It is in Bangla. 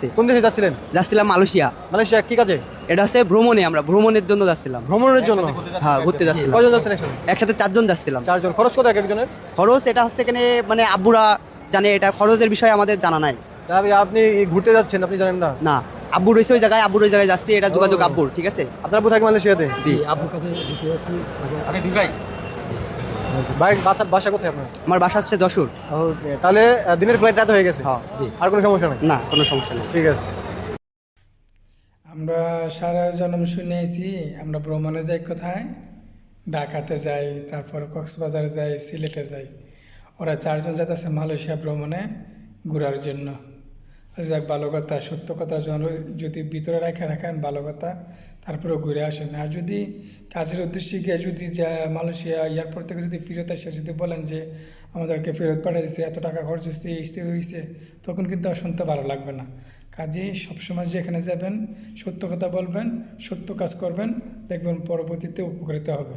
আছে। কোন দেশে যাচ্ছিলেন? যাচ্ছিলাম মালয়েশিয়া। মালয়েশিয়া কি কাজে? এটা হচ্ছে ভ্রমণে, আমরা ভ্রমণের জন্য যাচ্ছিলাম। ভ্রমণের জন্য? হ্যাঁ, ঘুরতে যাচ্ছিলাম। কয়জন যাচ্ছেন একসাথে? একসাথে 4 জন যাচ্ছিলাম। 4 জন। খরচ কত এক একজনের? খরচ এটা হচ্ছে এখানে মানে আব্বুরা জানে, এটা খরচের বিষয়ে আমাদের জানা নাই। আপনি ঘুরতে যাচ্ছেন, আপনি জানেন না? না, আব্বু রয়েছে ওই জায়গায়, আব্বুর ওই জায়গায় যাচ্ছি, এটা যোগাযোগ আব্বুর, ঠিক আছে। আপনার আব্বু থাকে মালয়েশিয়াতে? জি। আব্বুর কাছে ঘুরতে যাচ্ছি। আপনি ঢাকায়? বাড়ি বাসা কোথায় আপনার? আমার বাসা হচ্ছে যশোর। ওকে, তাহলে দিনের ফ্লাইট রাতে হয়ে গেছে? হ্যাঁ। জি। আর কোনো সমস্যা নেই? না, কোনো সমস্যা নেই। ঠিক আছে। আমরা সারা জন্ম শুনেছি আমরা ভ্রমণে যাই কোথায়, ঢাকাতে যাই, তারপর কক্সবাজার যাই, সিলেটে যাই। ওরা 4 জন যাচ্ছে মালয়েশিয়া ভ্রমণে ঘোরার জন্য। যাক, ভালো কথা, সত্য কথা যদি ভিতরে রাখেন ভালো কথা, তারপরে ঘুরে আসেন। আর যদি কাজের উদ্দেশ্যে গিয়ে যদি মালয়েশিয়া এয়ারপোর্ট থেকে যদি ফেরত আসে যদি বলেন যে আমাদেরকে ফেরত পাঠিয়ে দিচ্ছে, এত টাকা খরচ হচ্ছে, এসে হয়েছে, তখন কিন্তু আর শুনতে ভালো লাগবে না। কাজেই সবসময় যেখানে যাবেন সত্য কথা বলবেন, সত্য কাজ করবেন, দেখবেন পরবর্তীতে উপকৃত হবে।